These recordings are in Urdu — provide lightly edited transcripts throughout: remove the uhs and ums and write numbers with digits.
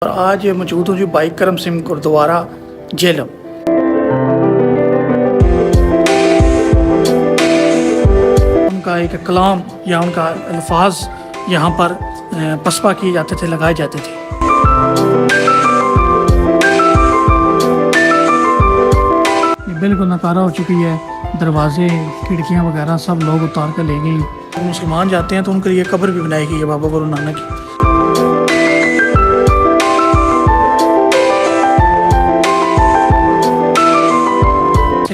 اور آج موجود ہوں جو بھائی کرم سنگھ گردوارہ جہلم۔ ان کا ایک کلام یا ان کا الفاظ یہاں پر پسپا کیے جاتے تھے، لگائے جاتے تھے۔ یہ بالکل نکارہ ہو چکی ہے، دروازے کھڑکیاں وغیرہ سب لوگ اتار کر لے گئے۔ مسلمان جاتے ہیں تو ان کے لیے قبر بھی بنائی گئی ہے بابا گرو نانک کی۔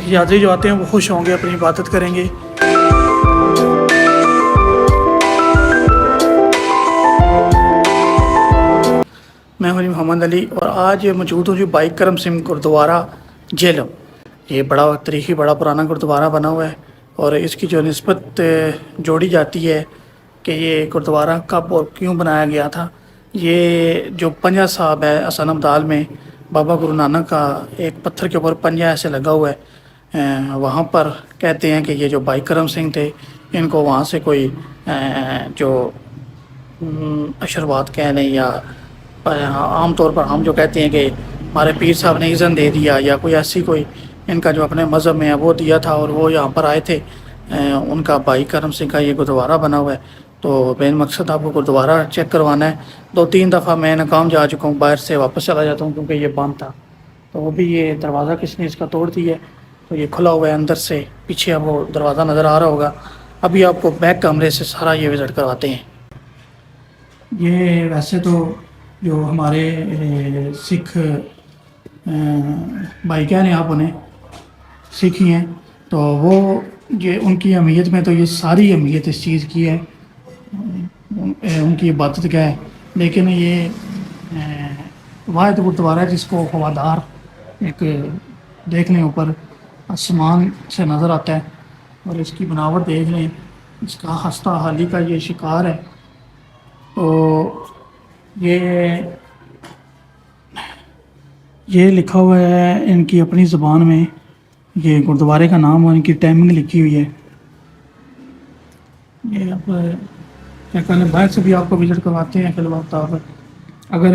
یاتری جو آتے ہیں وہ خوش ہوں گے، اپنی عبادت کریں گے۔ میں ہوں محمد علی اور آج موجود ہوں جو بھائی کرم سنگھ گردوارہ جہلم۔ یہ بڑا تاریخی بڑا پرانا گردوارہ بنا ہوا ہے، اور اس کی جو نسبت جوڑی جاتی ہے کہ یہ گردوارہ کب اور کیوں بنایا گیا تھا۔ یہ جو پنجہ صاحب ہے حسن ابدال میں، بابا گرو نانک کا ایک پتھر کے اوپر پنجہ ایسے لگا ہوا ہے، وہاں پر کہتے ہیں کہ یہ جو بھائی کرم سنگھ تھے، ان کو وہاں سے کوئی جو اشروات کہہ لیں، یا عام طور پر ہم جو کہتے ہیں کہ ہمارے پیر صاحب نے اذن دے دیا، یا کوئی ایسی کوئی ان کا جو اپنے مذہب میں ہے وہ دیا تھا، اور وہ یہاں پر آئے تھے۔ ان کا بھائی کرم سنگھ کا یہ گردوارہ بنا ہوا ہے۔ تو مین مقصد آپ کو گردوارہ چیک کروانا ہے۔ 2-3 دفعہ میں ناکام جا چکا ہوں، باہر سے واپس چلا جاتا ہوں کیونکہ یہ بند تھا۔ تو وہ بھی یہ دروازہ کس نے اس کا توڑ دی ہے، تو یہ کھلا ہوا ہے اندر سے، پیچھے اب وہ دروازہ نظر آ رہا ہوگا۔ ابھی آپ کو بیک کیمرے سے سارا یہ وزٹ کرواتے ہیں۔ یہ ویسے تو جو ہمارے سکھ بھائی کہنے آپ انہیں سکھ ہی ہیں، تو وہ یہ ان کی اہمیت میں تو یہ ساری اہمیت اس چیز کی ہے، ان کی عبادت کا ہے۔ لیکن یہ واحد گردوارہ ہے جس کو ہوادار ایک دیکھ لیں اوپر آسمان سے نظر آتا ہے، اور اس کی بناوٹ دیکھ لیں، اس کا خستہ حالی کا یہ شکار ہے۔ تو یہ لکھا ہوا ہے ان کی اپنی زبان میں، یہ گردوارے کا نام اور ان کی ٹائمنگ لکھی ہوئی ہے۔ یہ آپ کیا کہتے ہیں، باہر سے بھی آپ کو وزٹ کرواتے ہیں فی الوقت۔ آپ اگر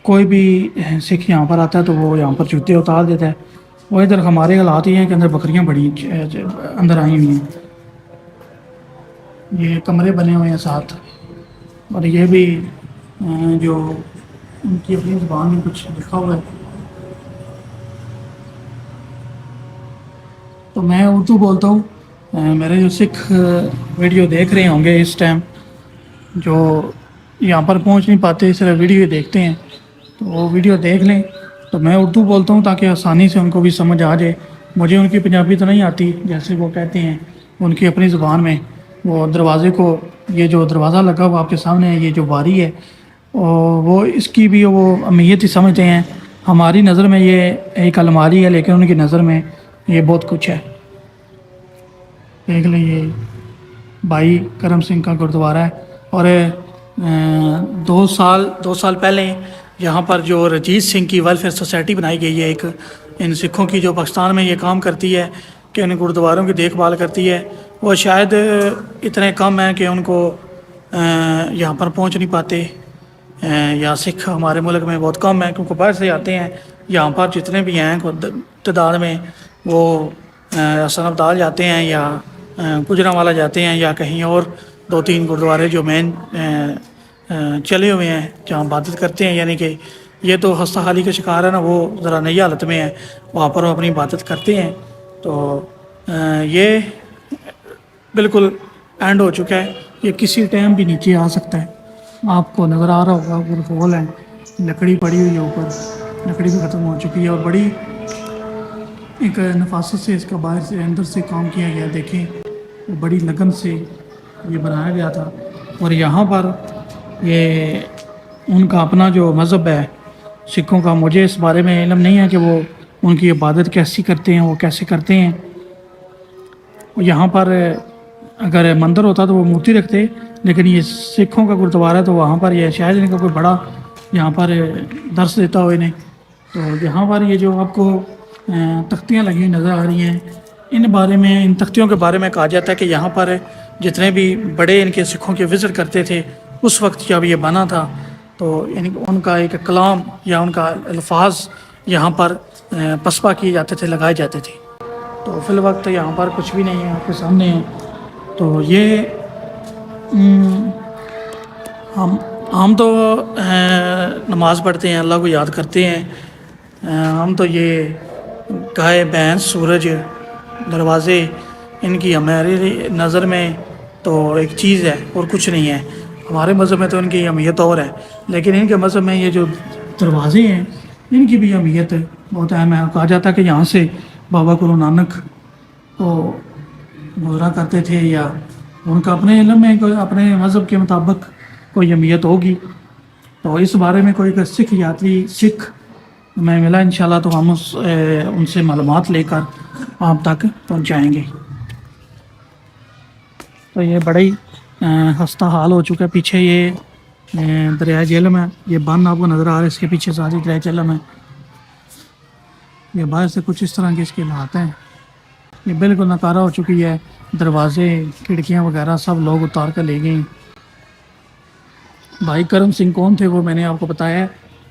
کوئی بھی سکھ یہاں پر آتا ہے تو وہ یہاں پر جوتے اتار دیتا ہے۔ وہ ادھر ہمارے حالات یہ ہیں کہ اندر بکریاں بڑی اندر آئی ہوئی ہیں، یہ کمرے بنے ہوئے ہیں ساتھ، اور یہ بھی جو ان کی اپنی زبان میں کچھ لکھا ہوا ہے۔ تو میں اردو بولتا ہوں، میرے جو سکھ ویڈیو دیکھ رہے ہوں گے اس ٹائم، جو یہاں پر پہنچ نہیں پاتے صرف ویڈیو دیکھتے ہیں، تو وہ ویڈیو دیکھ لیں۔ تو میں اردو بولتا ہوں تاکہ آسانی سے ان کو بھی سمجھ آ جائے۔ مجھے ان کی پنجابی تو نہیں آتی، جیسے وہ کہتے ہیں ان کی اپنی زبان میں۔ وہ دروازے کو، یہ جو دروازہ لگا ہوا آپ کے سامنے ہے، یہ جو باری ہے، وہ اس کی بھی وہ اہمیت ہی سمجھتے ہیں۔ ہماری نظر میں یہ ایک الماری ہے، لیکن ان کی نظر میں یہ بہت کچھ ہے۔ دیکھ لیں، یہ بھائی کرم سنگھ کا گردوارہ ہے، اور 2 سال پہلے یہاں پر جو رجیت سنگھ کی ویلفیئر سوسائٹی بنائی گئی ہے، ایک ان سکھوں کی جو پاکستان میں یہ کام کرتی ہے کہ ان گردواروں کی دیکھ بھال کرتی ہے، وہ شاید اتنے کم ہیں کہ ان کو یہاں پر پہنچ نہیں پاتے، یا سکھ ہمارے ملک میں بہت کم ہیں کیونکہ باہر سے آتے ہیں۔ یہاں پر جتنے بھی ہیں تعداد میں، وہ حسن ابدال جاتے ہیں، یا گجرانوالہ جاتے ہیں، یا کہیں اور 2-3 گردوارے جو مین چلے ہوئے ہیں جہاں عبادت کرتے ہیں۔ یعنی کہ یہ تو خستہ حالی کا شکار ہے نا، وہ ذرا نئی حالت میں ہے، وہاں پر وہ اپنی عبادت کرتے ہیں۔ تو یہ بالکل اینڈ ہو چکا ہے، یہ کسی ٹائم بھی نیچے آ سکتا ہے۔ آپ کو نظر آ رہا ہوگا اوپر پول ہے، لکڑی پڑی ہوئی ہے، اوپر لکڑی بھی ختم ہو چکی ہے، اور بڑی ایک نفاست سے اس کا باہر سے اندر سے کام کیا گیا۔ دیکھیں، بڑی لگن سے یہ بنایا گیا تھا۔ اور یہاں پر یہ ان کا اپنا جو مذہب ہے سکھوں کا، مجھے اس بارے میں علم نہیں ہے کہ وہ ان کی عبادت کیسی کرتے ہیں، وہ کیسے کرتے ہیں۔ یہاں پر اگر مندر ہوتا تو وہ مورتی رکھتے، لیکن یہ سکھوں کا گردوارہ ہے تو وہاں پر یہ شاید ان کا کوئی بڑا یہاں پر درس دیتا ہو انہیں۔ تو یہاں پر یہ جو آپ کو تختیاں لگی ہوئی نظر آ رہی ہیں، ان تختیوں کے بارے میں کہا جاتا ہے کہ یہاں پر جتنے بھی بڑے ان کے سکھوں کے وزٹ کرتے تھے اس وقت جب یہ بنا تھا، تو ان کا ایک کلام یا ان کا الفاظ یہاں پر پسپا کیے جاتے تھے، لگائے جاتے تھے۔ تو فی الوقت یہاں پر کچھ بھی نہیں ہے، آپ کے سامنے ہے۔ تو یہ ہم تو نماز پڑھتے ہیں، اللہ کو یاد کرتے ہیں۔ ہم تو یہ گائے، بھینس، سورج، دروازے، ان کی ہماری نظر میں تو ایک چیز ہے اور کچھ نہیں ہے۔ ہمارے مذہب میں تو ان کی اہمیت اور ہے، لیکن ان کے مذہب میں یہ جو دروازے ہیں ان کی بھی اہمیت بہت اہم ہے۔ کہا جاتا ہے کہ یہاں سے بابا گرو نانک کو گزرا کرتے تھے، یا ان کا اپنے علم میں کوئی اپنے مذہب کے مطابق کوئی اہمیت ہوگی۔ تو اس بارے میں کوئی سکھ یاتری سکھ میں ملا انشاءاللہ تو ہم ان سے معلومات لے کر آپ تک پہنچائیں گے۔ تو یہ بڑا ہی خستہ حال ہو چکا ہے۔ پیچھے یہ دریائے جہلم ہے، یہ بند آپ کو نظر آ رہا ہے، اس کے پیچھے ساری دریائے جہلم ہے۔ یہ باہر سے کچھ اس طرح کے اس کے حالات ہیں، یہ بالکل ناکارہ ہو چکی ہے۔ دروازے، کھڑکیاں وغیرہ سب لوگ اتار کر لے گئے۔ بھائی کرم سنگھ کون تھے وہ میں نے آپ کو بتایا ہے،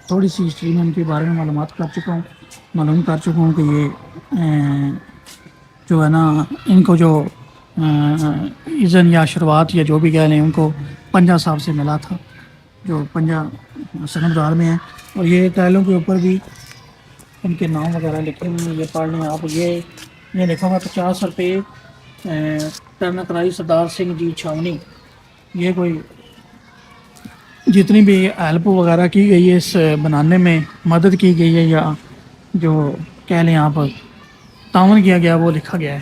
تھوڑی سی ہسٹری میں ان کے بارے میں معلوم کر چکا ہوں کہ یہ جو ہے نا، ان کو جو اذن یا شروعات یا جو بھی کہہ لیں، ان کو پنجہ صاحب سے ملا تھا، جو پنجہ سنمدار میں ہیں۔ اور یہ ٹائلوں کے اوپر بھی ان کے نام وغیرہ لکھے ہوئے ہیں، یہ پڑھ لیں آپ۔ یہ لکھا ہوا 50 روپے ٹرنکرائی سردار سنگھ جی چھاونی۔ یہ کوئی جتنی بھی ہیلپ وغیرہ کی گئی ہے اس بنانے میں، مدد کی گئی ہے یا جو کہہ لیں آپ تعاون کیا گیا، وہ لکھا گیا ہے۔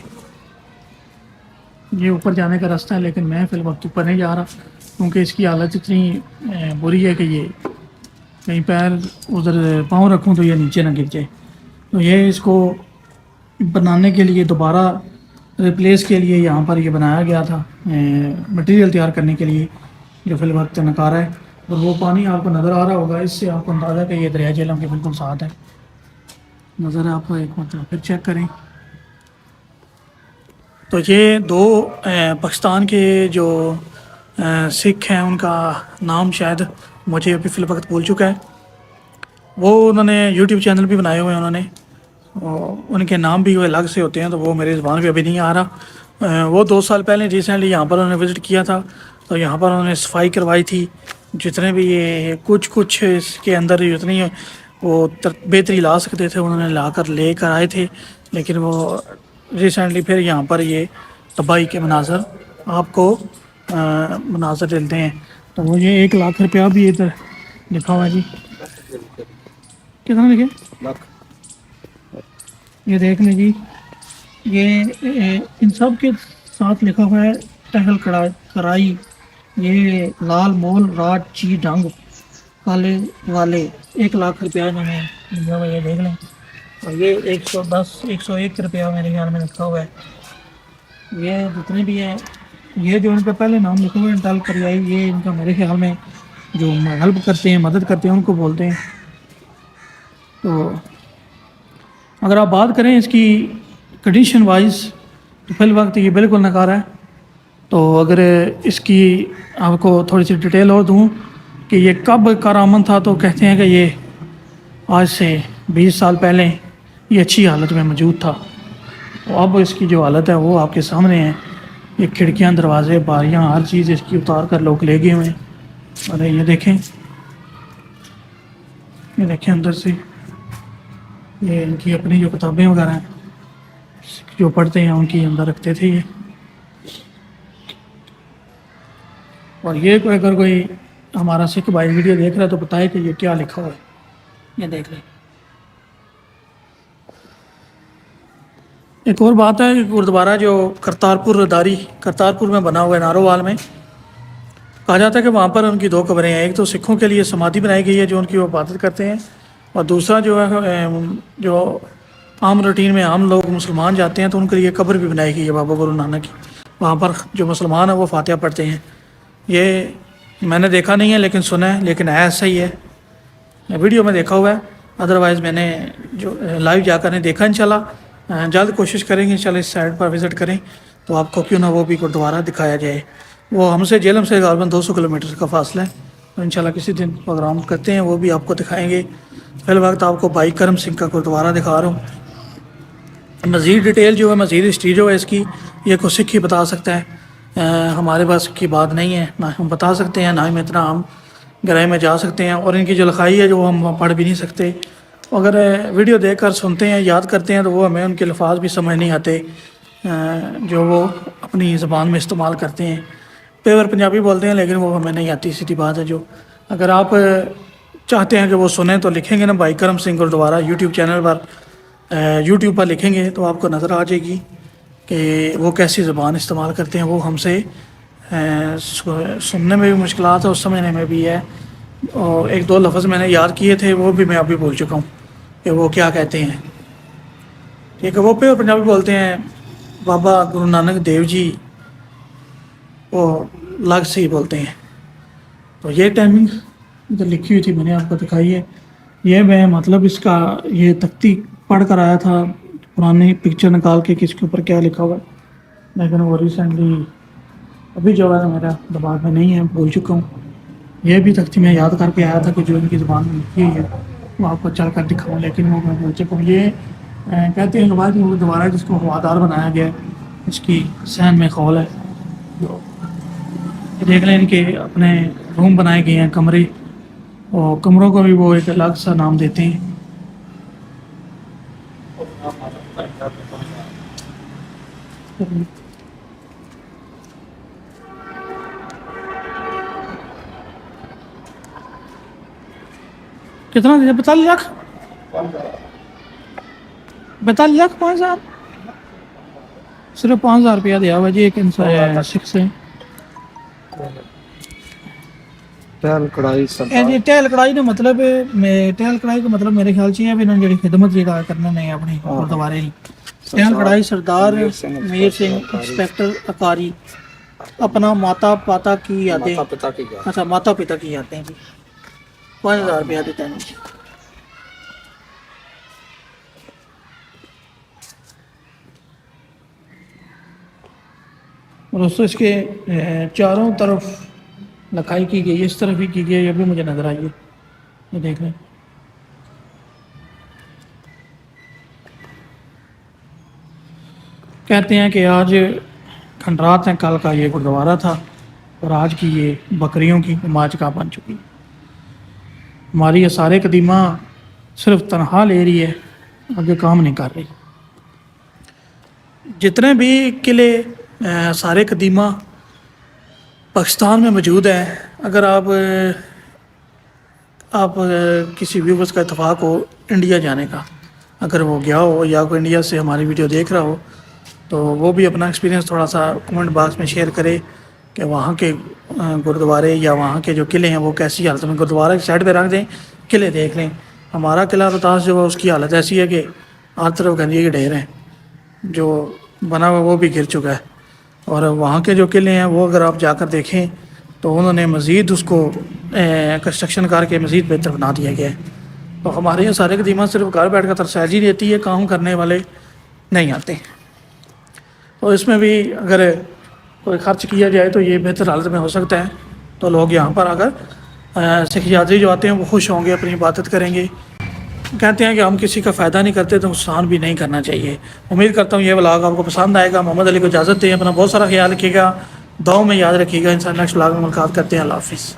یہ اوپر جانے کا راستہ ہے، لیکن میں فی الوقت اوپر نہیں جا رہا کیونکہ اس کی حالت اتنی بری ہے کہ یہ کہیں پیر ادھر پاؤں رکھوں تو یہ نیچے نہ گر جائے۔ تو یہ اس کو بنانے کے لیے، دوبارہ ریپلیس کے لیے یہاں پر یہ بنایا گیا تھا، مٹیریل تیار کرنے کے لیے، جو فی الوقت ناکارہ ہے۔ اور وہ پانی آپ کو نظر آ رہا ہوگا، اس سے آپ کو اندازہ ہے کہ یہ دریائے جہلم کے بالکل ساتھ ہے۔ نظر ہے آپ کو، ایک مرتبہ پھر چیک کریں۔ تو یہ دو پاکستان کے جو سکھ ہیں، ان کا نام شاید مجھے ابھی فی الوقت بھول چکا ہے، وہ انہوں نے یوٹیوب چینل بھی بنائے ہوئے ہیں انہوں نے، ان کے نام بھی وہ الگ سے ہوتے ہیں، تو وہ میرے زبان پہ ابھی نہیں آ رہا۔ وہ 2 سال پہلے ریسنٹلی یہاں پر انہوں نے وزٹ کیا تھا، تو یہاں پر انہوں نے صفائی کروائی تھی، جتنے بھی یہ کچھ اس کے اندر جتنی وہ بہتری لا سکتے تھے انہوں نے لے کر آئے تھے، لیکن وہ ریسنٹلی پھر یہاں پر یہ تباہی کے مناظر آپ کو مناظر ملتے ہیں۔ تو وہ یہ 1 لاکھ روپیہ بھی ادھر لکھا ہوا ہے جی، کتنا لکھے یہ دیکھ لیں جی، یہ ان سب کے ساتھ لکھا ہوا ہے ٹہل کرائی، یہ لال مول راج چی ڈنگ کالے والے 1 لاکھ روپیہ انہوں نے لکھا ہوا ہے، یہ دیکھ لیں۔ اور یہ 101 روپیہ میرے خیال میں لکھا ہوا ہے۔ یہ جتنے بھی ہیں، یہ جو ان کا پہلے نام لکھا ہوا ہے ٹہل کرائی، یہ ان کا میرے خیال میں جو ہیلپ کرتے ہیں، مدد کرتے ہیں، ان کو بولتے ہیں۔ تو اگر آپ بات کریں اس کی کنڈیشن وائز تو فی الوقت یہ بالکل ناکارہ ہے۔ تو اگر اس کی آپ کو تھوڑی سی ڈیٹیل اور دوں کہ یہ کب کارآمد تھا، تو کہتے ہیں کہ یہ آج سے 20 سال پہلے یہ اچھی حالت میں موجود تھا۔ تو اب اس کی جو حالت ہے وہ آپ کے سامنے ہے، یہ کھڑکیاں، دروازے، باریاں، ہر چیز اس کی اتار کر لوگ لے گئے ہوئے ہیں۔ اور یہ دیکھیں اندر سے، یہ ان کی اپنی جو کتابیں وغیرہ ہیں جو پڑھتے ہیں ان کی اندر رکھتے تھے یہ۔ اور یہ اگر کوئی ہمارا سکھ بھائی ویڈیو دیکھ رہا ہے تو بتائے کہ یہ کیا لکھا ہوا ہے، یہ دیکھ لیں۔ ایک اور بات ہے کہ گردوارہ جو کرتارپور میں بنا ہوا ہے، نارووال میں، کہا جاتا ہے کہ وہاں پر ان کی 2 قبریں ہیں۔ ایک تو سکھوں کے لیے سمادھی بنائی گئی ہے جو ان کی وہ عبادت کرتے ہیں، اور دوسرا جو ہے جو عام روٹین میں عام لوگ مسلمان جاتے ہیں تو ان کے لیے قبر بھی بنائی گئی ہے بابا گرو نانک کی، وہاں پر جو مسلمان ہیں وہ فاتحہ پڑھتے ہیں۔ یہ میں نے دیکھا نہیں ہے لیکن سنا ہے، لیکن ایسا ہی ہے، ویڈیو میں دیکھا ہوا ہے، ادروائز میں نے جو لائیو جا کر نہیں دیکھا۔ انشاءاللہ جلد کوشش کریں گے انشاءاللہ اس سائٹ پر وزٹ کریں تو آپ کو کیوں نہ وہ بھی گردوارہ دکھایا جائے۔ وہ ہم سے جہلم سے غالباً 200 کلومیٹر کا فاصلہ ہے، تو انشاءاللہ کسی دن پروگرام کرتے ہیں، وہ بھی آپ کو دکھائیں گے۔ فی الوقت آپ کو بھائی کرم سنگھ کا گردوارہ دکھا رہا ہوں۔ مزید ڈیٹیل جو ہے، مزید ہسٹری جو ہے اس کی، یہ کوئی سکھ ہی بتا سکتا ہے، ہمارے پاس کی بات نہیں ہے، نہ ہم بتا سکتے ہیں، نہ ہم اتنا ہم گہرائی میں جا سکتے ہیں، اور ان کی جو لکھائی ہے جو ہم پڑھ بھی نہیں سکتے۔ اگر ویڈیو دیکھ کر سنتے ہیں، یاد کرتے ہیں، تو وہ ہمیں ان کے الفاظ بھی سمجھ نہیں آتے جو وہ اپنی زبان میں استعمال کرتے ہیں۔ پیور پنجابی بولتے ہیں لیکن وہ ہمیں نہیں آتی، سیدھی بات ہے۔ جو اگر آپ چاہتے ہیں کہ وہ سنیں تو لکھیں گے نا بھائی کرم سنگھ گردوارہ یوٹیوب چینل پر، یوٹیوب پر لکھیں گے تو آپ کو نظر آ جائے گی کہ وہ کیسی زبان استعمال کرتے ہیں۔ وہ ہم سے سننے میں بھی مشکلات ہے اور سمجھنے میں بھی ہے، اور ایک دو لفظ میں نے یاد کیے تھے، وہ بھی میں ابھی بھول چکا ہوں کہ وہ کیا کہتے ہیں۔ ٹھیک ہے، وہ پیور پنجابی بولتے ہیں۔ بابا گرو نانک دیو جی وہ الگ سے ہی بولتے ہیں۔ تو یہ ٹائمنگ جو لکھی ہوئی تھی میں نے آپ کو دکھائی ہے۔ یہ میں مطلب اس کا یہ تختی پڑھ کر آیا تھا، پرانی پکچر نکال کے کہ اس کے اوپر کیا لکھا ہوا ہے، لیکن وہ ریسنٹلی ابھی جو ہے میرا دماغ میں نہیں ہے، بھول چکا ہوں۔ یہ بھی تختی میں یاد کر کے آیا تھا کہ جو ان کی زبان میں لکھی ہوئی ہے وہ آپ کو چل کر دکھاؤں، لیکن وہ میں بھول چکا ہوں۔ یہ کہتے ہیں کہ بعد وہ دوبارہ جس کو ہوادار بنایا گیا ہے، اس کی صحن میں خول ہے۔ دیکھ لیں ان کے اپنے روم بنائے گئے ہیں، کمرے، اور کمروں کو بھی وہ ایک الگ سا نام دیتے ہیں۔ کتنا دیا؟ 42 لاکھ 42 لاکھ 5,000 صرف 5,000 روپیہ دیا ہوا جی ایک انسان سکھ سے۔ ٹہل کڑائی جی ٹہل کڑائی نے مطلب ٹہل کڑائی کا مطلب میرے خیال سے ہے انہوں نے جڑی خدمت جی کرنا نہیں اپنی گردوارے ہی۔ ٹہل کڑائی سردار میر سنگھ انسپیکٹر اکاری اپنا ماتا پاتا کی یادیں، اچھا ماتا پتا کی یادیں جی، 5,000 روپیہ دیتا ہے جی۔ اور دوستوں اس کے چاروں طرف لکھائی کی گئی، اس طرف بھی کی گئی، یہ بھی مجھے نظر آئی ہے، یہ دیکھ لیں۔ کہتے ہیں کہ آج کھنڈرات ہیں، کل کا یہ گردوارہ تھا، اور آج کی یہ بکریوں کی نماز کا بن چکی ہے۔ ہماری آثار قدیمہ صرف تنہا لے رہی ہے، آگے کام نہیں کر رہی۔ جتنے بھی قلعے آثار قدیمہ پاکستان میں موجود ہیں، اگر آپ کسی ویورز کا اتفاق ہو انڈیا جانے کا، اگر وہ گیا ہو یا کوئی انڈیا سے ہماری ویڈیو دیکھ رہا ہو تو وہ بھی اپنا ایکسپیرینس تھوڑا سا کمنٹ باکس میں شیئر کرے کہ وہاں کے گردوارے یا وہاں کے جو قلعے ہیں وہ کیسی حالت میں۔ گردوارہ کی سائڈ پہ رکھ دیں، قلعے دیکھ لیں۔ ہمارا قلعہ روہتاس جو ہے اس کی حالت ایسی ہے کہ ہر طرف گندگی کے ڈھیر ہیں، جو بنا ہوا وہ بھی گر چکا ہے۔ اور وہاں کے جو قلعے ہیں وہ اگر آپ جا کر دیکھیں تو انہوں نے مزید اس کو کنسٹرکشن کر کے مزید بہتر بنا دیا گیا ہے۔ تو ہمارے یہاں سارے قدیمہ صرف گھر بیٹھ کر ترسائجی دیتی ہے، کام کرنے والے نہیں آتے۔ تو اس میں بھی اگر کوئی خرچ کیا جائے تو یہ بہتر حالت میں ہو سکتا ہے، تو لوگ یہاں پر اگر سکھ یاتری جو آتے ہیں وہ خوش ہوں گے، اپنی عبادت کریں گے۔ کہتے ہیں کہ ہم کسی کا فائدہ نہیں کرتے تو نقصان بھی نہیں کرنا چاہیے۔ امید کرتا ہوں یہ ولاگ آپ کو پسند آئے گا۔ محمد علی کو اجازت دیں، اپنا بہت سارا خیال رکھیے گا، دعاؤں میں یاد رکھیے گا۔ انشاءاللہ نیکسٹ ولاگ میں ملاقات کرتے ہیں۔ اللہ حافظ۔